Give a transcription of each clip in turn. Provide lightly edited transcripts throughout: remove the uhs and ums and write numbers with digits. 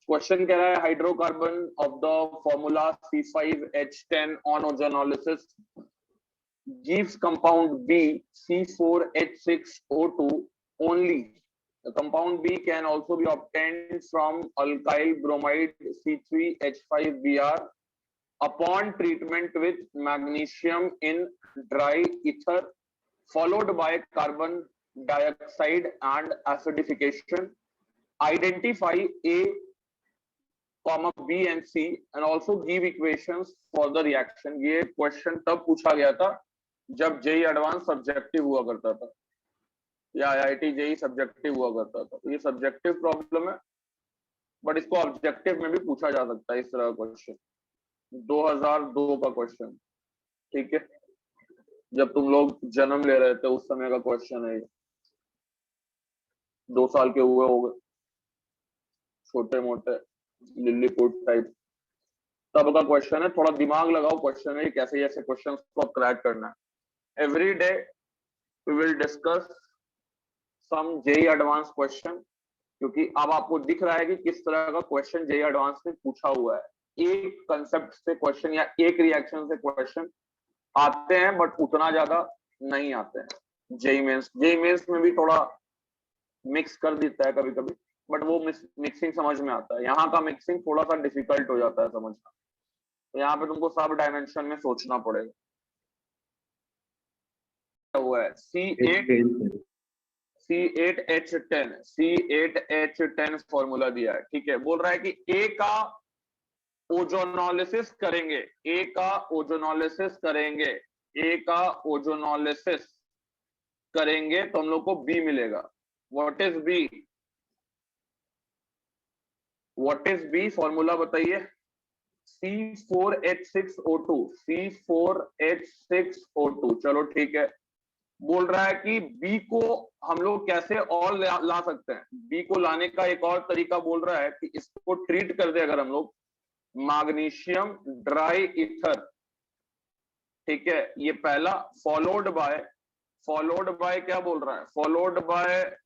Question कह रहा है hydrocarbon of the formula C5H10 on ozonolysis gives compound B C4H6O2 only. The compound B can also be obtained from alkyl bromide C3H5Br upon treatment with magnesium in dry ether followed by carbon dioxide and acidification. Identify A, B and C and also give equations for the reaction. ये question तब पूछा गया था जब JEE advance subjective हुआ करता था या आईआईटी जेई सब्जेक्टिव हुआ करता था। तो ये सब्जेक्टिव प्रॉब्लम है, बट इसको ऑब्जेक्टिव में भी पूछा जा सकता है। इस तरह का क्वेश्चन 2002 का क्वेश्चन, ठीक है, जब तुम लोग जन्म ले रहे थे उस समय का क्वेश्चन है। 2 साल के हुए हो गए, छोटे मोटे लिलीपुट टाइप तब का क्वेश्चन है। थोड़ा दिमाग लगाओ क्वेश्चन है, कैसे ऐसे क्वेश्चंस को क्रैक करना है। Every day we will discuss some JEE advance question, क्योंकि अब आपको दिख रहा है कि किस तरह का क्वेश्चन जेई एडवांस में पूछा हुआ है। एक कंसेप्ट से क्वेश्चन या एक रिएक्शन से क्वेश्चन आते हैं, बट उतना ज्यादा नहीं आते हैं। जेई मेंस में भी थोड़ा मिक्स कर देता है कभी कभी, बट वो मिक्सिंग समझ में आता है। यहाँ का मिक्सिंग थोड़ा सा डिफिकल्ट हो जाता है समझना, तो यहाँ पे तुमको सब डायमेंशन में सोचना पड़ेगा। हुआ है C8H10 फॉर्मूला दिया है, ठीक है। बोल रहा है कि ए का ओजोनोलिसिस करेंगे, ए का ओजोनोलिसिस करेंगे, ए का ओजोनोलिसिस करेंगे तो हम लोग को बी मिलेगा। What is B? What is B formula बताइए। C4H6O2, C4H6O2। चलो ठीक है। बोल रहा है कि बी को हम लोग कैसे और ला सकते हैं। बी को लाने का एक और तरीका बोल रहा है कि इसको ट्रीट कर दे अगर हम लोग मैग्नीशियम ड्राई ईथर, ठीक है, ये पहला। फॉलोड बाय क्या बोल रहा है? Followed by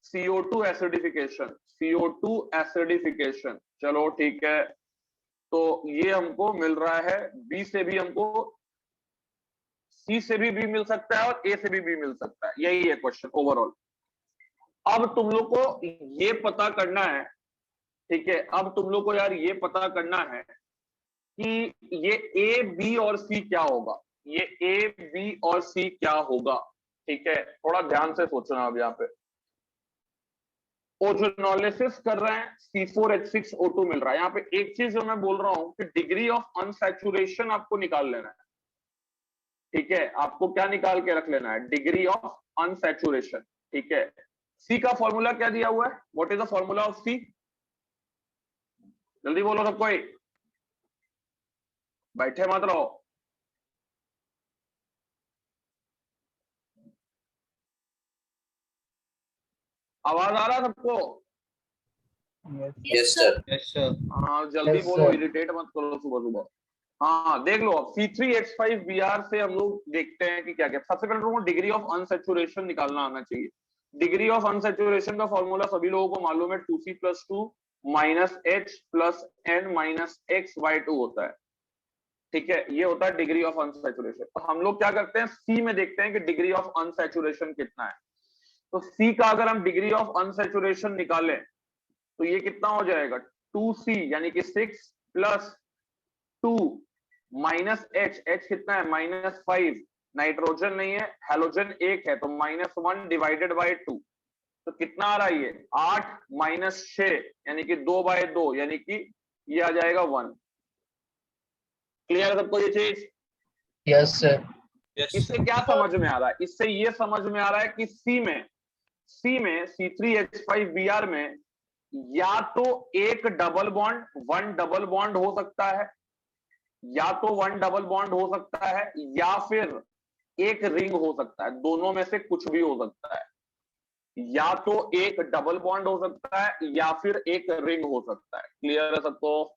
CO2 acidification, CO2 acidification. चलो ठीक है, तो ये हमको मिल रहा है। बी से भी हमको, सी से भी बी मिल सकता है और ए से भी बी मिल सकता है। यही है क्वेश्चन ओवरऑल। अब तुम लोग को ये पता करना है, ठीक है, अब तुम लोग को यार ये पता करना है कि ये ए बी और सी क्या होगा। ये ए बी और सी क्या होगा, ठीक है। थोड़ा ध्यान से सोचना। अब यहाँ पे ओजोनोलिसिस कर रहे हैं, C4H6O2 मिल रहा है। यहाँ पे एक चीज जो मैं बोल रहा हूं कि डिग्री ऑफ अनसैचुरेशन आपको निकाल लेना है, ठीक है। आपको क्या निकाल के रख लेना है? डिग्री ऑफ अनसैचुरेशन, ठीक है। सी का फॉर्मूला क्या दिया हुआ है? What is the formula of C? जल्दी बोलो सब कोई, बैठे मत रहो। आवाज आ रहा सबको? Yes sir. हाँ जल्दी बोलो, इरिटेट मत करो सुबह सुबह। हाँ देख लो, C3H5Br से हम लोग देखते हैं कि क्या क्या। सबसे पहले तुमको डिग्री ऑफ अनसैचुरेशन निकालना आना चाहिए। डिग्री ऑफ अनसैचुरेशन का फॉर्मूला सभी लोगों को मालूम है, 2C+2 -H + N - X/2 होता है, ठीक है। ये होता है डिग्री ऑफ अनसैचुरेशन। तो हम लोग क्या करते हैं, सी में देखते हैं कि डिग्री ऑफ अनसैचुरेशन कितना है। तो सी का अगर हम डिग्री ऑफ अनसैचुरेशन निकालें तो ये कितना हो जाएगा? 2C यानी कि 6 + 2 -H, H कितना है? -5। नाइट्रोजन नहीं है, हैलोजन 1 है, तो -1 / 2। तो कितना आ रहा है ये? 8 - 6 यानी कि 2/2, यानी कि ये आ जाएगा 1। क्लियर है सबको ये चीज? Yes sir. इससे क्या समझ में आ रहा है? इससे ये समझ में आ रहा है कि सी में C3H5Br में या तो एक डबल बॉन्ड, 1 डबल बॉन्ड हो सकता है, या तो 1 डबल बॉन्ड हो सकता है, या फिर एक रिंग हो सकता है। दोनों में से कुछ भी हो सकता है। या तो एक डबल बॉन्ड हो सकता है या फिर एक रिंग हो सकता है। क्लियर है सबको?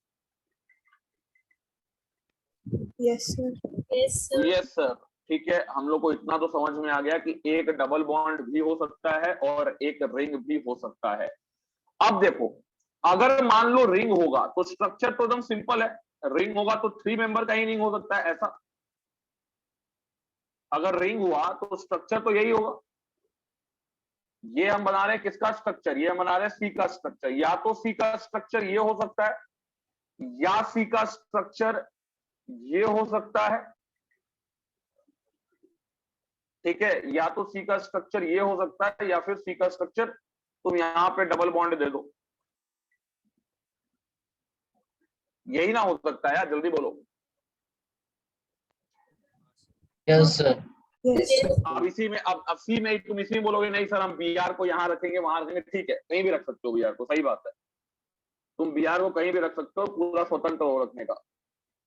Yes sir. यस सर, ठीक है। हम लोग को इतना तो समझ में आ गया कि एक डबल बॉन्ड भी हो सकता है और एक रिंग भी हो सकता है। अब देखो, अगर मान लो रिंग होगा तो स्ट्रक्चर तो एकदम सिंपल है, रिंग होगा तो 3 मेंबर का ही रिंग हो सकता है ऐसा। अगर रिंग हुआ तो स्ट्रक्चर तो यही होगा। ये हम बना रहे हैं किसका स्ट्रक्चर, ये हम बना रहे हैं सी का स्ट्रक्चर। या तो सी का स्ट्रक्चर ये हो सकता है, या सी का स्ट्रक्चर ये हो सकता है, ठीक है। या तो सी का स्ट्रक्चर ये हो सकता है, या फिर सी का स्ट्रक्चर तुम यहां पे डबल बॉन्ड दे दो। यही ना हो सकता है यार, जल्दी बोलो। Yes sir. अब इसी में, अब सी में तुम इसी में बोलोगे नहीं सर हम बी आर को यहां रखेंगे वहां रखेंगे, ठीक है, कहीं भी रख सकते हो बी आर को, सही बात है, तुम बी आर को कहीं भी रख सकते हो, पूरा स्वतंत्र हो रखने का।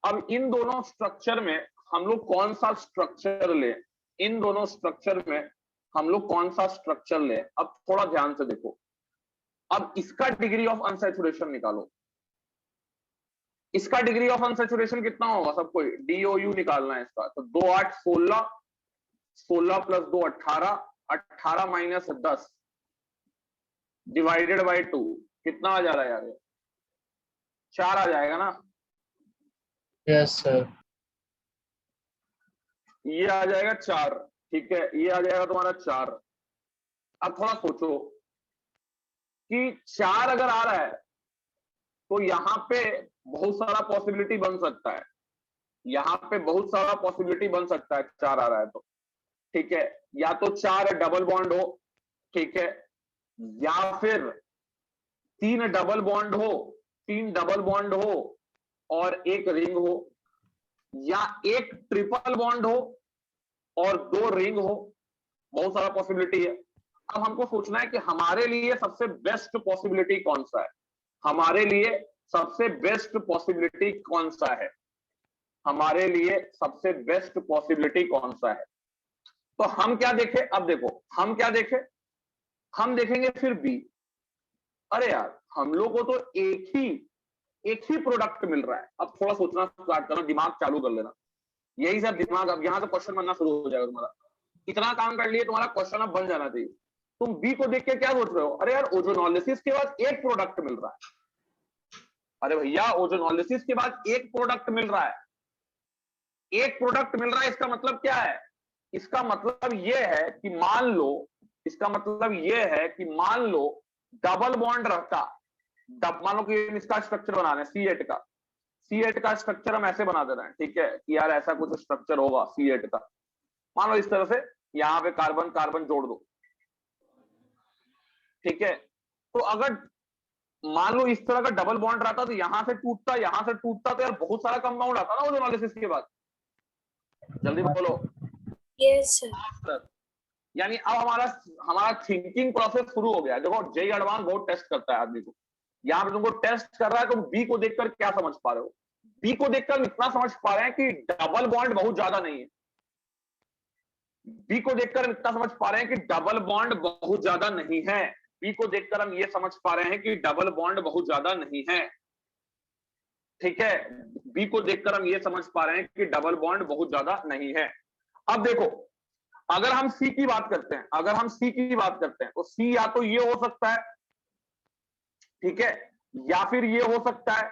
अब इन दोनों स्ट्रक्चर में हम लोग कौन सा स्ट्रक्चर ले, इन दोनों स्ट्रक्चर में हम लोग कौन सा स्ट्रक्चर ले, अब थोड़ा ध्यान से देखो। अब इसका डिग्री ऑफ अनसैचुरेशन निकालो। इसका डिग्री ऑफ अनसैचुरेशन कितना होगा सबको, डीओयू निकालना है इसका। तो 2 8 16, 16 + 2 18, 18 - 10 डिवाइडेड बाय 2 कितना आ जा रहा है यार, 4 आ जाएगा ना। Yes sir. ये आ जाएगा 4, ठीक है, ये आ जाएगा तुम्हारा 4। अब थोड़ा सोचो कि 4 अगर आ रहा है तो यहां पे बहुत सारा पॉसिबिलिटी बन सकता है, यहां पे बहुत सारा पॉसिबिलिटी बन सकता है 4 आ रहा है तो, ठीक है। या तो 4 डबल बॉन्ड हो, ठीक है, या फिर 3 डबल बॉन्ड हो, 3 डबल बॉन्ड हो और एक रिंग हो, या एक ट्रिपल बॉन्ड हो और 2 रिंग हो, बहुत सारा पॉसिबिलिटी है। अब हमको सोचना है कि हमारे लिए सबसे बेस्ट पॉसिबिलिटी कौन सा है, हमारे लिए सबसे बेस्ट पॉसिबिलिटी कौन सा है, हमारे लिए सबसे बेस्ट पॉसिबिलिटी कौन सा है। तो हम क्या देखें, अब देखो हम क्या देखें, हम देखेंगे फिर बी। अरे यार हम लोग को तो एक ही प्रोडक्ट मिल रहा है। अब थोड़ा सोचना स्टार्ट करना, दिमाग चालू कर लेना, यही सब दिमाग, अब यहां से क्वेश्चन बनना शुरू हो जाएगा तुम्हारा। इतना काम कर लिए तुम्हारा क्वेश्चन अब बन जाना चाहिए। तुम बी को देख के क्या सोच रहे हो, अरे यार ओजोनोलिसिस के बाद एक प्रोडक्ट मिल रहा है। अरे भैया ओजोनोलिसिस के बाद एक प्रोडक्ट मिल रहा है, एक प्रोडक्ट मिल रहा है, इसका मतलब क्या है, इसका मतलब यह है कि मान लो, इसका मतलब यह है कि मान लो डबल बॉन्ड रहता, मान लो कि इसका स्ट्रक्चर बना रहे हैं C8 का, C8 का स्ट्रक्चर हम ऐसे बना दे रहे हैं, ठीक है, कि यार ऐसा कुछ स्ट्रक्चर होगा C8 का, मान लो इस तरह से, यहां पे कार्बन कार्बन जोड़ दो, ठीक है। तो अगर मान लो इस तरह का डबल बॉन्ड रहता तो यहां से टूटता, यहां से टूटता, तो यार बहुत सारा कंपाउंड आता ना ओजोनोलिसिस के बाद, जल्दी बोलो। Yes sir. यानी अब हमारा हमारा थिंकिंग प्रोसेस शुरू हो गया। देखो जेई एडवांस बहुत टेस्ट करता है आदमी को, यहां पे तुमको टेस्ट कर रहा है, तुम बी को देखकर क्या समझ पा रहे हो, बी को देखकर इतना समझ पा रहे हैं कि डबल बॉन्ड बहुत ज्यादा नहीं है, बी को देखकर हम इतना समझ पा रहे हैं कि डबल बॉन्ड बहुत ज्यादा नहीं है, बी को देखकर हम ये समझ पा रहे हैं कि डबल बॉन्ड बहुत ज्यादा नहीं है, ठीक है, बी को देखकर हम ये समझ पा रहे हैं कि डबल बॉन्ड बहुत ज्यादा नहीं है। अब देखो अगर हम सी की बात करते हैं, अगर हम सी की बात करते हैं तो सी या तो ये हो सकता है, ठीक है, या फिर ये हो सकता है,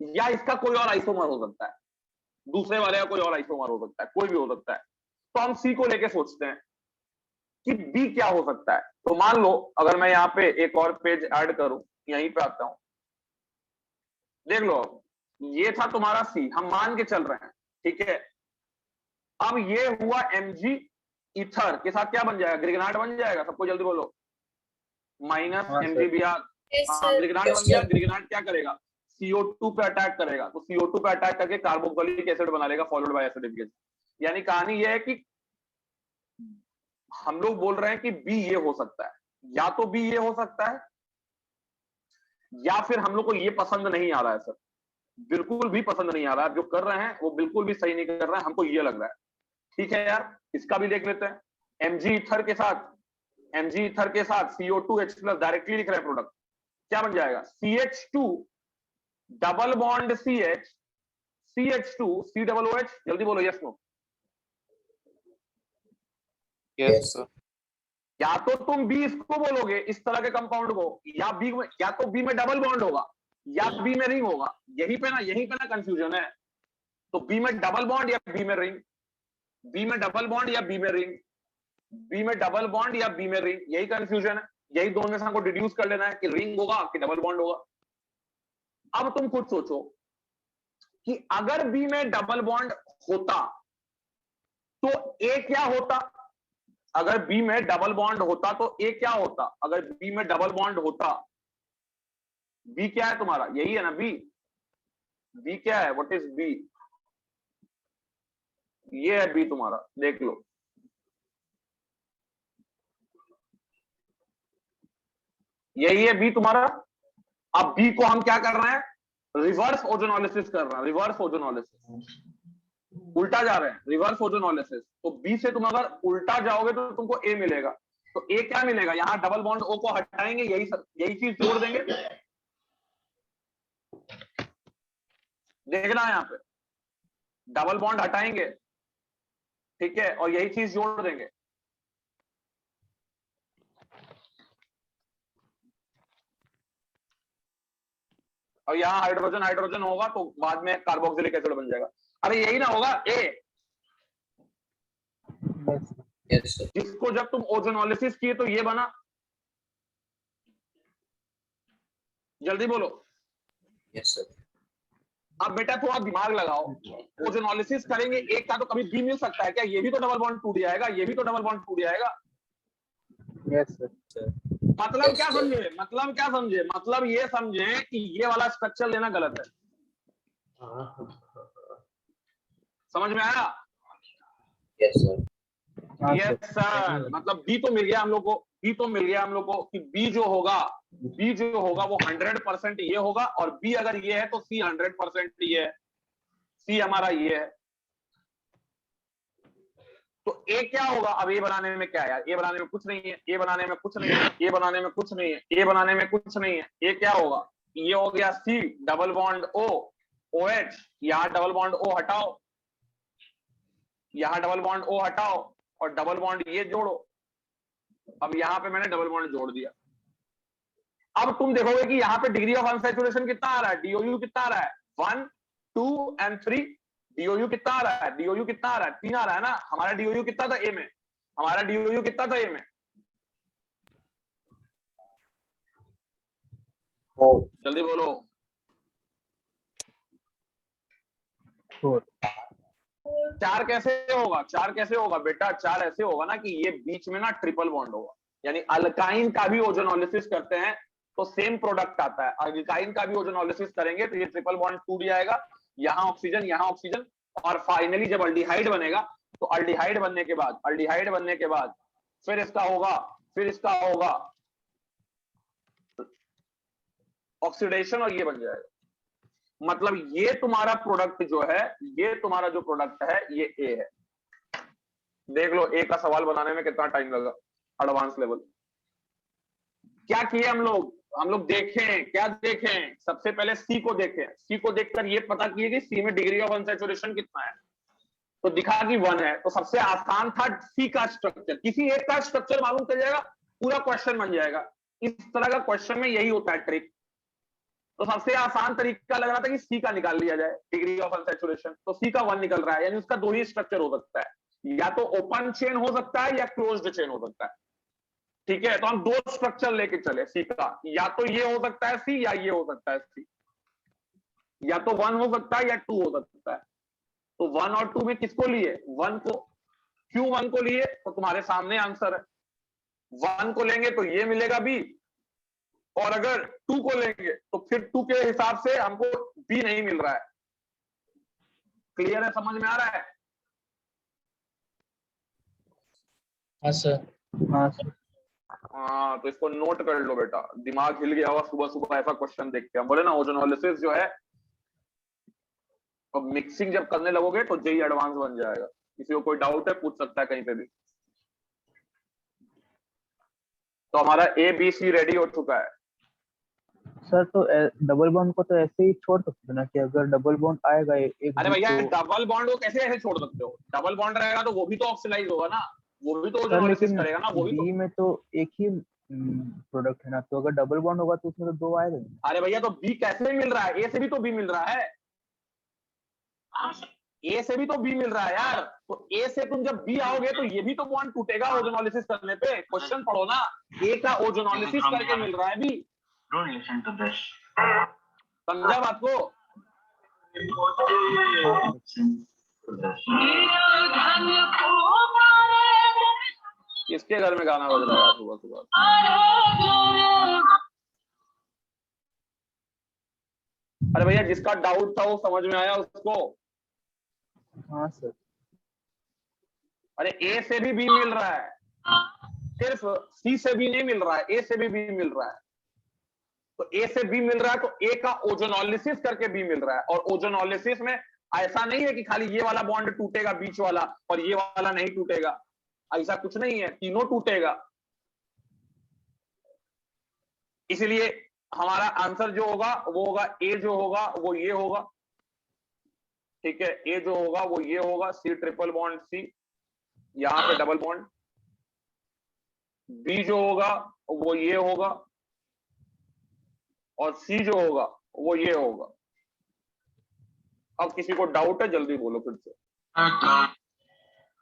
या इसका कोई और आइसोमर हो सकता है, दूसरे वाले का कोई और आइसोमर हो सकता है, कोई भी हो सकता है। तो हम सी को लेके सोचते हैं कि बी क्या हो सकता है। तो मान लो अगर मैं यहां पे एक और पेज ऐड करूं, यहीं पे आता हूं, देख लो ये था तुम्हारा सी, हम मान के चल रहे हैं, ठीक है। अब ये हुआ Mg ईथर के साथ क्या बन जाएगा, ग्रिगनाट बन जाएगा, सबको जल्दी बोलो, माइनस MgBr, ग्रिगनाट बन गया। ग्रिगनाट क्या करेगा, CO2 पे अटैक करेगा, तो CO2 पे अटैक करके कार्बोक्सिलिक एसिड बना लेगा फॉलोड बाय एसिडिफिकेशन। यानी कहानी यह है कि हम लोग बोल रहे हैं कि बी ये हो सकता है, या तो बी ये हो सकता है, या फिर हम लोग को ये पसंद नहीं आ रहा है सर, बिल्कुल भी पसंद नहीं आ रहा है, जो कर रहे हैं वो बिल्कुल भी सही नहीं कर रहे हैं, हमको ये लग रहा है, ठीक है यार, इसका भी देख लेते हैं। Mg ईथर के साथ, Mg ईथर के साथ CO2H+ डायरेक्टली लिख रहे हैं प्रोडक्ट, क्या बन जाएगा, CH2 double bond CH, CH2 COOH, जल्दी बोलो यस नो। Yes sir. या तो तुम बी इसको बोलोगे इस तरह के कंपाउंड को, या बी में, या तो बी में डबल बॉन्ड होगा या बी में रिंग होगा। यहीं पे ना कंफ्यूजन है। तो बी में डबल बॉन्ड या बी में रिंग, बी में डबल बॉन्ड या बी में रिंग, बी में डबल बॉन्ड या बी में रिंग, यही कंफ्यूजन है। यही दोनों में से हमको डिड्यूस कर लेना है कि रिंग होगा कि डबल बॉन्ड होगा। अब तुम खुद सोचो कि अगर बी में डबल बॉन्ड होता तो ए क्या होता। अगर बी में डबल बॉन्ड होता तो ए क्या होता। अगर बी में डबल बॉन्ड होता, बी क्या है तुम्हारा, यही है ना बी। बी क्या है, व्हाट इज बी, ये है बी तुम्हारा, देख लो। यही है बी तुम्हारा। अब बी को हम क्या कर रहे हैं, रिवर्स ओजोनोलिसिस कर रहे हैं। रिवर्स ओजोनोलिसिस, उल्टा जा रहे हैं, रिवर्स ओजोनोलिसिस। तो बी से तुम अगर उल्टा जाओगे तो तुमको ए मिलेगा। तो ए क्या मिलेगा, यहां डबल बॉन्ड ओ को हटाएंगे, यही चीज जोड़ देंगे। देखना है, यहां पे डबल बॉन्ड हटाएंगे, ठीक है, और यही चीज जोड़ देंगे। और यहाँ हाइड्रोजन हाइड्रोजन होगा तो बाद में कार्बोक्सिलिक एसिड बन जाएगा। अरे यही ना होगा ए, जिसको जब तुम ओजोनोलिसिस किए तो ये बना। जल्दी बोलो। Yes sir. अब बेटा थोड़ा दिमाग लगाओ, ओजोनोलिसिस करेंगे एक का तो कभी बी मिल सकता है क्या, ये भी तो डबल बॉन्ड टूट जाएगा, ये भी तो डबल बॉन्ड टूट जाएगा। Yes sir. मतलब क्या समझे, मतलब क्या समझे, मतलब ये समझे कि ये वाला स्ट्रक्चर लेना गलत है। समझ में आया। Yes sir. यस सर, मतलब बी तो मिल गया हम लोग को, बी तो मिल गया हम लोग को कि बी जो होगा वो 100% ये होगा, और बी अगर ये है तो सी 100% ये है। सी हमारा ये है। तो ए क्या होगा, अब ए बनाने में क्या है यार, ए बनाने में कुछ नहीं है, ए बनाने में कुछ नहीं है, ए बनाने में कुछ नहीं है, ए बनाने में कुछ नहीं है। ए क्या होगा, ये हो गया C double bond O, OH, यहां डबल बॉन्ड ओ हटाओ, यहां डबल बॉन्ड ओ हटाओ और डबल बॉन्ड ये जोड़ो। अब यहां पे मैंने डबल बॉन्ड जोड़ दिया। अब तुम देखोगे कि यहां पे डिग्री ऑफ अनसैचुरेशन कितना आ रहा है, DOU कितना आ रहा है, 1 2 and 3। DOU कितना आ रहा है, DOU कितना आ रहा है, 3 आ रहा है ना। हमारा DOU कितना था ए में, हमारा DOU कितना था ए में, जल्दी बोलो। 4 कैसे होगा, 4 कैसे होगा बेटा, 4 ऐसे होगा ना कि ये बीच में ना ट्रिपल बॉन्ड होगा। यानी अल्काइन का भी ओजोनोलिसिस करते हैं तो सेम प्रोडक्ट आता है। अल्काइन का भी ओजोनोलिसिस करेंगे तो ये ट्रिपल बॉन्ड टूट जाएगा, यहां ऑक्सीजन, और फाइनली जब अल्डिहाइड बनेगा तो अल्डिहाइड बनने के बाद फिर इसका होगा ऑक्सीडेशन और ये बन जाएगा। मतलब ये तुम्हारा प्रोडक्ट जो है, ये तुम्हारा जो प्रोडक्ट है ये ए है। देख लो ए का सवाल बनाने में कितना टाइम लगा, एडवांस लेवल। क्या किए हम लोग देखें, क्या देखें, सबसे पहले सी को देखें। सी को देखकर ये पता किए कि सी में डिग्री ऑफ अनसैचुरेशन कितना है, तो दिखा कि 1 है। तो सबसे आसान था सी का स्ट्रक्चर, किसी एक का स्ट्रक्चर मालूम चल जाएगा, पूरा क्वेश्चन बन जाएगा। इस तरह का क्वेश्चन में यही होता है ट्रिक। तो सबसे आसान तरीका लग रहा था कि सी का निकाल लिया जाए डिग्री ऑफ अनसैचुरेशन। तो सी का 1 निकल रहा है, यानी उसका 2 ही स्ट्रक्चर हो सकता है, या तो ओपन चेन हो सकता है या क्लोज्ड चेन हो सकता है। ठीक है, तो हम 2 स्ट्रक्चर लेके चले सी का, या तो ये हो सकता है सी या ये हो सकता है सी, या तो 1 हो सकता है या 2 हो सकता है। तो 1 और 2 में किसको लिए, 1 को। क्यों 1 को लिए, तो तुम्हारे सामने आंसर है। 1 को लेंगे तो ये मिलेगा बी, और अगर 2 को लेंगे तो फिर 2 के हिसाब से हमको बी नहीं मिल रहा है। क्लियर है, समझ में आ रहा है। हाँ सर। हाँ सर। हाँ, तो इसको नोट कर लो बेटा, दिमाग हिल गया होगा सुबह सुबह ऐसा क्वेश्चन देख के। हम बोले ना ओजोनोलिसिस जो है, तो मिक्सिंग जब करने लगोगे तो जेई एडवांस बन जाएगा। किसी को कोई डाउट है पूछ सकता है कहीं पे भी। तो हमारा ABC रेडी हो चुका है। सर तो डबल बॉन्ड को तो ऐसे ही छोड़ सकते ना, कि अगर डबल बॉन्ड आएगा एक अरे भैया डबल बॉन्ड को कैसे ऐसे छोड़ सकते हो, डबल बॉन्ड रहेगा तो वो भी तो ऑक्सीडाइज होगा ना। वो भी तो सर ओजोनोलिसिस लेकिन करेगा ना, वो भी तो। बी में तो एक ही प्रोडक्ट है ना, तो अगर डबल बॉन्ड होगा तो उसमें तो दो आएगा ही। अरे भैया तो बी कैसे मिल रहा है, ए से भी तो बी मिल रहा है, ए से भी तो बी मिल रहा है यार। तो ए से तुम जब बी आओगे तो ये भी तो बॉन्ड टूटेगा ओजोनोलिसिस करने पे। क्वेश्चन पढ़ो ना, ए का ओजोनोलिसिस करके मिल रहा है बी। समझा बात को? किसके घर में गाना बज रहा है सुबह सुबह? अरे भैया जिसका डाउट था वो समझ में आया उसको? हाँ सर। अरे ए से भी बी मिल रहा है, सिर्फ सी से भी नहीं मिल रहा है, ए से भी बी मिल रहा है। तो ए से बी मिल रहा है तो ए का ओजोनोलिसिस करके बी मिल रहा है। और ओजोनोलिसिस में ऐसा नहीं है कि खाली ये वाला बॉन्ड टूटेगा बीच वाला और ये वाला नहीं टूटेगा, ऐसा कुछ नहीं है, तीनों टूटेगा। इसलिए हमारा आंसर जो होगा वो होगा ए, जो होगा वो ये होगा, ठीक है। ए जो होगा वो ये होगा, सी ट्रिपल बॉन्ड सी, यहां पे डबल बॉन्ड। बी जो होगा वो ये होगा और सी जो होगा वो ये होगा। अब किसी को डाउट है जल्दी बोलो फिर से।